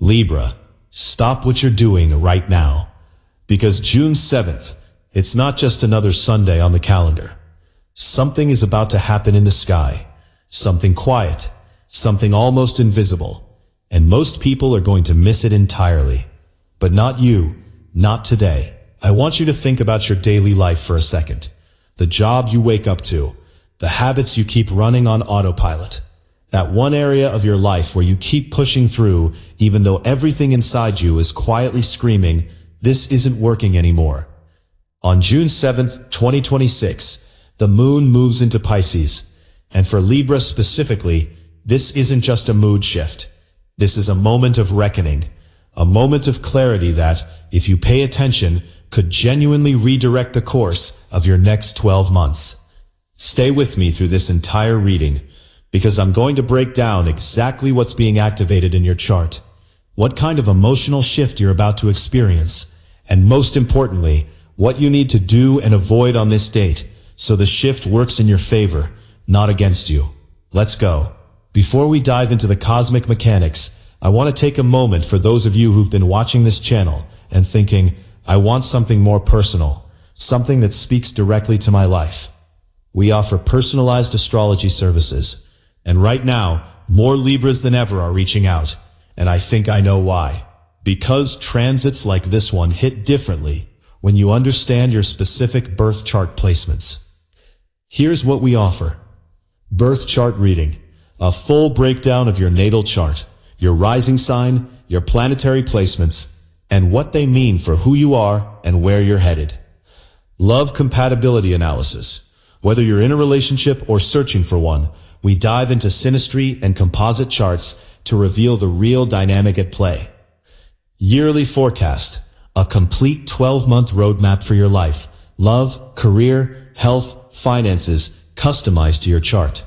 Libra, stop what you're doing right now. Because June 7th, it's not just another Sunday on the calendar. Something is about to happen in the sky. Something quiet. Something almost invisible. And most people are going to miss it entirely. But not you. Not today. I want you to think about your daily life for a second. The job you wake up to. The habits you keep running on autopilot. That one area of your life where you keep pushing through, even though everything inside you is quietly screaming, this isn't working anymore. On June 7th, 2026, the moon moves into Pisces. And for Libra specifically, this isn't just a mood shift. This is a moment of reckoning. A moment of clarity that, if you pay attention, could genuinely redirect the course of your next 12 months. Stay with me through this entire reading, because I'm going to break down exactly what's being activated in your chart, what kind of emotional shift you're about to experience, and most importantly, what you need to do and avoid on this date so the shift works in your favor, not against you. Let's go. Before we dive into the cosmic mechanics, I want to take a moment for those of you who've been watching this channel and thinking, I want something more personal, something that speaks directly to my life. We offer personalized astrology services. And right now, more Libras than ever are reaching out, and I think I know why. Because transits like this one hit differently when you understand your specific birth chart placements. Here's what we offer. Birth chart reading. A full breakdown of your natal chart, your rising sign, your planetary placements, and what they mean for who you are and where you're headed. Love compatibility analysis. Whether you're in a relationship or searching for one, we dive into synastry and composite charts to reveal the real dynamic at play. Yearly forecast, a complete 12-month roadmap for your life, love, career, health, finances, customized to your chart.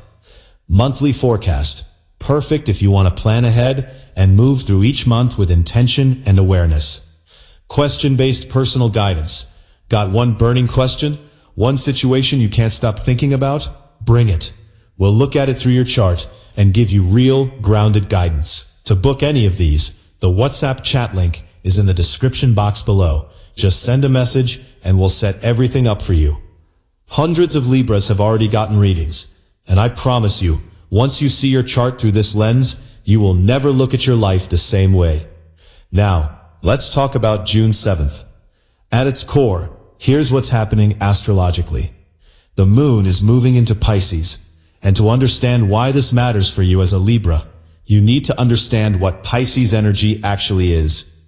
Monthly forecast, perfect if you want to plan ahead and move through each month with intention and awareness. Question-based personal guidance. Got one burning question? One situation you can't stop thinking about? Bring it. We'll look at it through your chart and give you real, grounded guidance. To book any of these, the WhatsApp chat link is in the description box below. Just send a message and we'll set everything up for you. Hundreds of Libras have already gotten readings, and I promise you, once you see your chart through this lens, you will never look at your life the same way. Now, let's talk about June 7th. At its core, here's what's happening astrologically. The moon is moving into Pisces. And to understand why this matters for you as a Libra, you need to understand what Pisces energy actually is.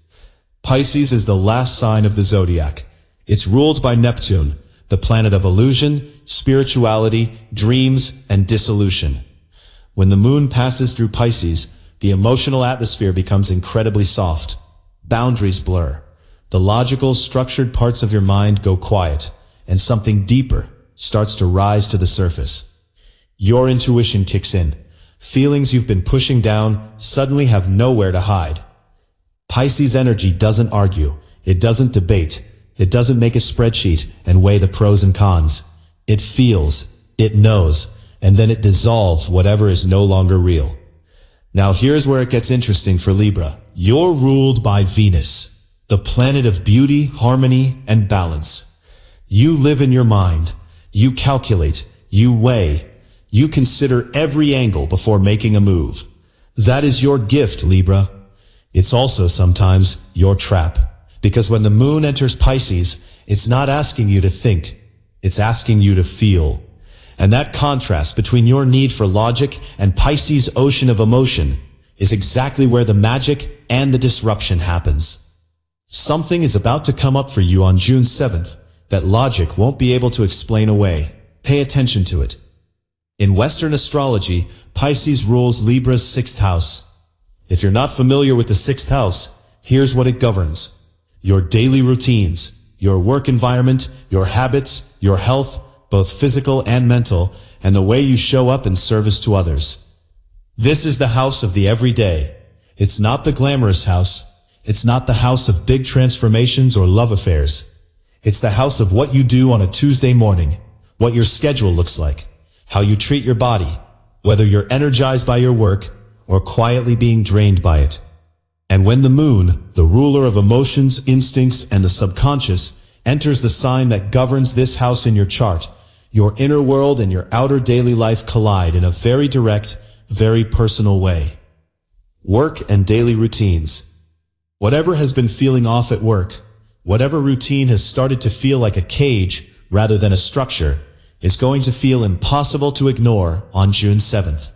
Pisces is the last sign of the Zodiac. It's ruled by Neptune, the planet of illusion, spirituality, dreams, and dissolution. When the moon passes through Pisces, the emotional atmosphere becomes incredibly soft. Boundaries blur. The logical, structured parts of your mind go quiet, and something deeper starts to rise to the surface. Your intuition kicks in. Feelings you've been pushing down suddenly have nowhere to hide. Pisces energy doesn't argue. It doesn't debate. It doesn't make a spreadsheet and weigh the pros and cons. It feels, it knows, and then it dissolves whatever is no longer real. Now here's where it gets interesting for Libra. You're ruled by Venus, the planet of beauty, harmony, and balance. You live in your mind. You calculate. You weigh. You consider every angle before making a move. That is your gift, Libra. It's also sometimes your trap. Because when the moon enters Pisces, it's not asking you to think. It's asking you to feel. And that contrast between your need for logic and Pisces' ocean of emotion is exactly where the magic and the disruption happens. Something is about to come up for you on June 7th that logic won't be able to explain away. Pay attention to it. In Western astrology, Pisces rules Libra's 6th house. If you're not familiar with the 6th house, here's what it governs. Your daily routines, your work environment, your habits, your health, both physical and mental, and the way you show up in service to others. This is the house of the everyday. It's not the glamorous house. It's not the house of big transformations or love affairs. It's the house of what you do on a Tuesday morning, what your schedule looks like, how you treat your body, whether you're energized by your work or quietly being drained by it. And when the moon, the ruler of emotions, instincts, and the subconscious, enters the sign that governs this house in your chart, your inner world and your outer daily life collide in a very direct, very personal way. Work and daily routines. Whatever has been feeling off at work, whatever routine has started to feel like a cage rather than a structure, is going to feel impossible to ignore on June 7th.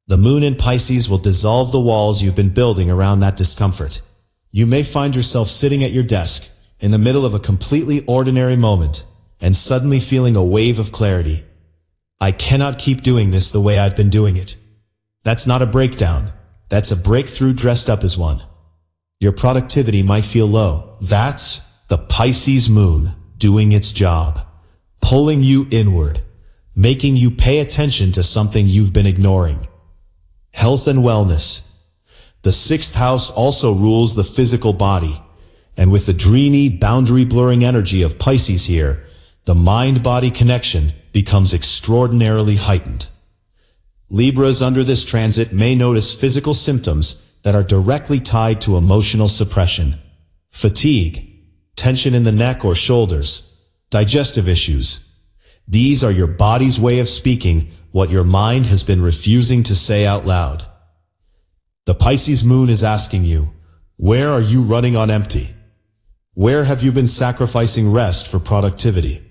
The moon in Pisces will dissolve the walls you've been building around that discomfort. You may find yourself sitting at your desk in the middle of a completely ordinary moment and suddenly feeling a wave of clarity. I cannot keep doing this the way I've been doing it. That's not a breakdown. That's a breakthrough dressed up as one. Your productivity might feel low. That's the Pisces moon doing its job, pulling you inward, making you pay attention to something you've been ignoring. Health and wellness. The sixth house also rules the physical body, and with the dreamy, boundary-blurring energy of Pisces here, the mind-body connection becomes extraordinarily heightened. Libras under this transit may notice physical symptoms that are directly tied to emotional suppression. Fatigue, tension in the neck or shoulders, digestive issues. These are your body's way of speaking what your mind has been refusing to say out loud. The Pisces moon is asking you, where are you running on empty? Where have you been sacrificing rest for productivity?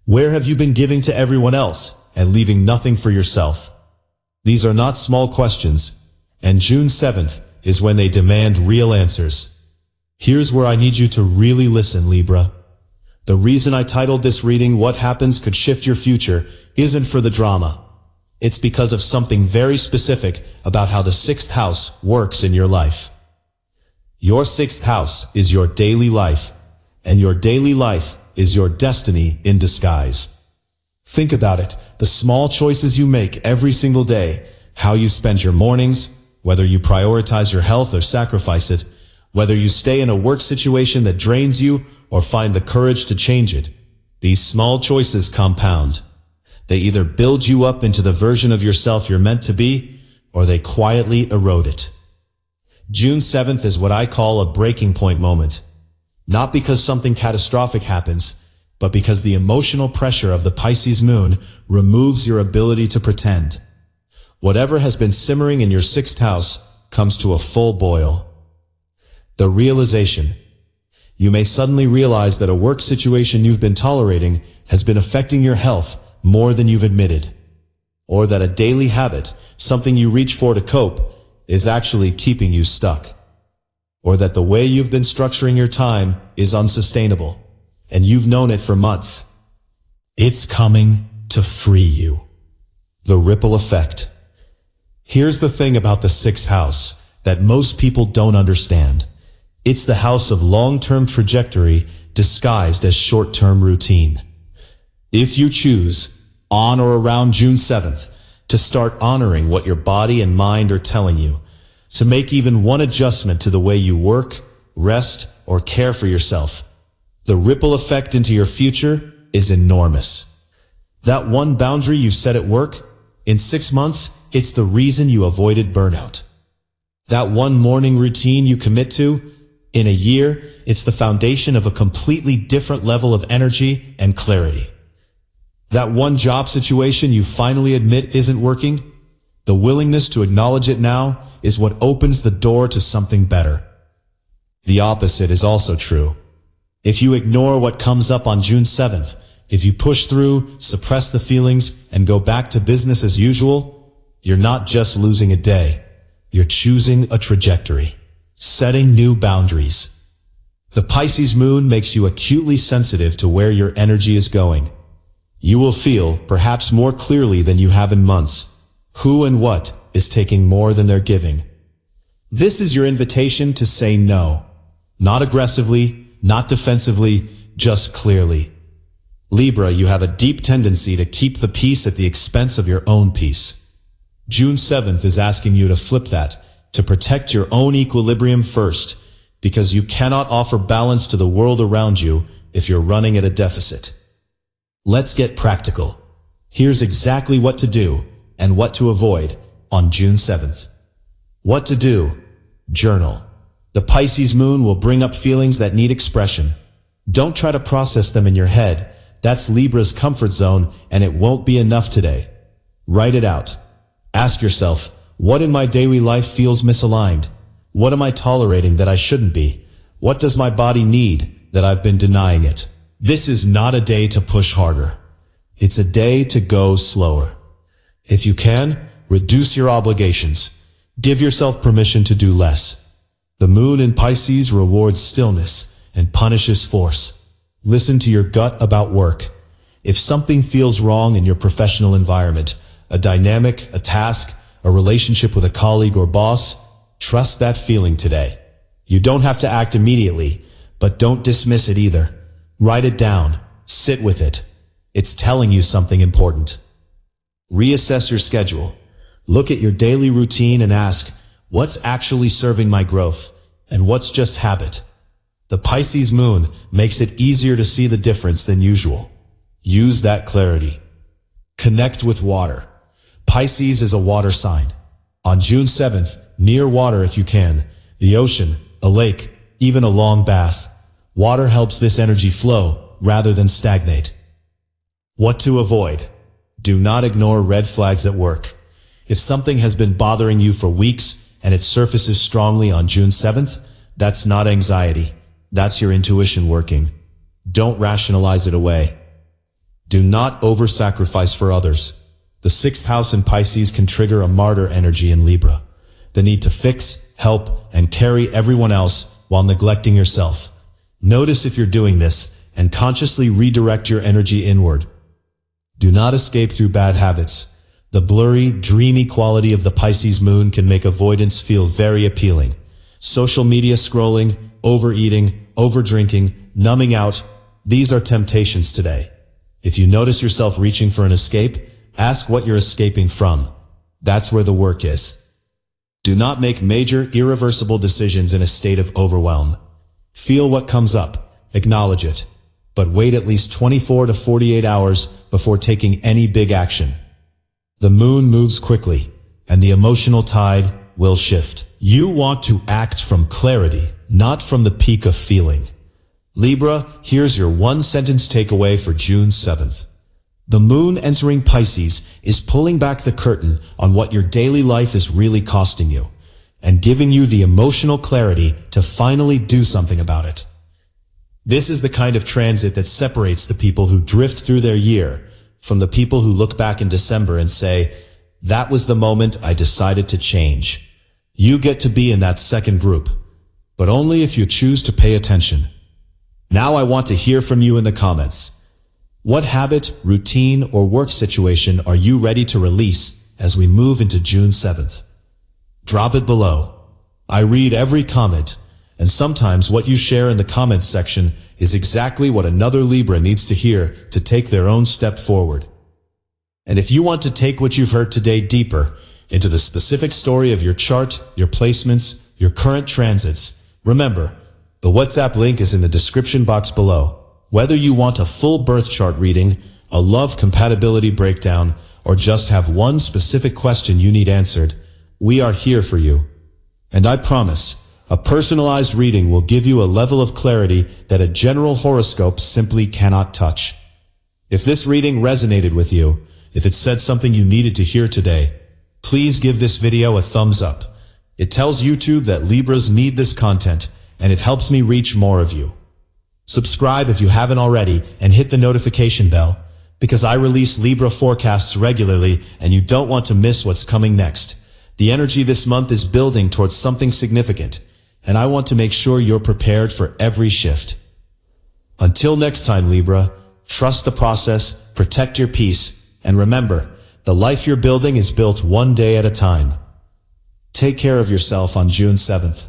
Where have you been giving to everyone else and leaving nothing for yourself? These are not small questions, and June 7th is when they demand real answers. Here's where I need you to really listen, Libra. The reason I titled this reading, What Happens Could Shift Your Future, isn't for the drama. It's because of something very specific about how the sixth house works in your life. Your sixth house is your daily life, and your daily life is your destiny in disguise. Think about it, the small choices you make every single day, how you spend your mornings, whether you prioritize your health or sacrifice it, whether you stay in a work situation that drains you or find the courage to change it. These small choices compound. They either build you up into the version of yourself you're meant to be, or they quietly erode it. June 7th is what I call a breaking point moment. Not because something catastrophic happens, but because the emotional pressure of the Pisces moon removes your ability to pretend. Whatever has been simmering in your sixth house comes to a full boil. The realization. You may suddenly realize that a work situation you've been tolerating has been affecting your health more than you've admitted, or that a daily habit, something you reach for to cope, is actually keeping you stuck, or that the way you've been structuring your time is unsustainable, and you've known it for months. It's coming to free you. The ripple effect. Here's the thing about the sixth house that most people don't understand. It's the house of long-term trajectory disguised as short-term routine. If you choose, on or around June 7th, to start honoring what your body and mind are telling you, to make even one adjustment to the way you work, rest, or care for yourself, the ripple effect into your future is enormous. That one boundary you set at work, in 6 months, it's the reason you avoided burnout. That one morning routine you commit to, in a year, it's the foundation of a completely different level of energy and clarity. That one job situation you finally admit isn't working, the willingness to acknowledge it now is what opens the door to something better. The opposite is also true. If you ignore what comes up on June 7th, if you push through, suppress the feelings, and go back to business as usual, you're not just losing a day. You're choosing a trajectory, setting new boundaries. The Pisces moon makes you acutely sensitive to where your energy is going. You will feel, perhaps more clearly than you have in months, who and what is taking more than they're giving. This is your invitation to say no. Not aggressively, not defensively, just clearly. Libra, you have a deep tendency to keep the peace at the expense of your own peace. June 7th is asking you to flip that, to protect your own equilibrium first, because you cannot offer balance to the world around you if you're running at a deficit. Let's get practical. Here's exactly what to do and what to avoid on June 7th. What to do? Journal. The Pisces moon will bring up feelings that need expression. Don't try to process them in your head. That's Libra's comfort zone, and it won't be enough today. Write it out. Ask yourself, what in my daily life feels misaligned? What am I tolerating that I shouldn't be? What does my body need that I've been denying it? This is not a day to push harder. It's a day to go slower. If you can, reduce your obligations. Give yourself permission to do less. The moon in Pisces rewards stillness and punishes force. Listen to your gut about work. If something feels wrong in your professional environment, a dynamic, a task, a relationship with a colleague or boss, trust that feeling today. You don't have to act immediately, but don't dismiss it either. Write it down. Sit with it. It's telling you something important. Reassess your schedule. Look at your daily routine and ask, what's actually serving my growth, and what's just habit? The Pisces moon makes it easier to see the difference than usual. Use that clarity. Connect with water. Pisces is a water sign. On June 7th, near water if you can, the ocean, a lake, even a long bath. Water helps this energy flow rather than stagnate. What to avoid? Do not ignore red flags at work. If something has been bothering you for weeks and it surfaces strongly on June 7th, that's not anxiety. That's your intuition working. Don't rationalize it away. Do not over-sacrifice for others. The 6th house in Pisces can trigger a martyr energy in Libra. The need to fix, help, and carry everyone else while neglecting yourself. Notice if you're doing this and consciously redirect your energy inward. Do not escape through bad habits. The blurry, dreamy quality of the Pisces moon can make avoidance feel very appealing. Social media scrolling, overeating, overdrinking, numbing out, these are temptations today. If you notice yourself reaching for an escape, ask what you're escaping from. That's where the work is. Do not make major, irreversible decisions in a state of overwhelm. Feel what comes up, acknowledge it, but wait at least 24 to 48 hours before taking any big action. The moon moves quickly, and the emotional tide will shift. You want to act from clarity, not from the peak of feeling. Libra, here's your one-sentence takeaway for June 7th. The moon entering Pisces is pulling back the curtain on what your daily life is really costing you, and giving you the emotional clarity to finally do something about it. This is the kind of transit that separates the people who drift through their year from the people who look back in December and say, that was the moment I decided to change. You get to be in that second group, but only if you choose to pay attention. Now I want to hear from you in the comments. What habit, routine, or work situation are you ready to release as we move into June 7th? Drop it below. I read every comment, and sometimes what you share in the comments section is exactly what another Libra needs to hear to take their own step forward. And if you want to take what you've heard today deeper into the specific story of your chart, your placements, your current transits, remember, the WhatsApp link is in the description box below. Whether you want a full birth chart reading, a love compatibility breakdown, or just have one specific question you need answered, we are here for you. And I promise, a personalized reading will give you a level of clarity that a general horoscope simply cannot touch. If this reading resonated with you, if it said something you needed to hear today, please give this video a thumbs up. It tells YouTube that Libras need this content, and it helps me reach more of you. Subscribe if you haven't already and hit the notification bell, because I release Libra forecasts regularly and you don't want to miss what's coming next. The energy this month is building towards something significant, and I want to make sure you're prepared for every shift. Until next time, Libra, trust the process, protect your peace, and remember, the life you're building is built one day at a time. Take care of yourself on June 7th.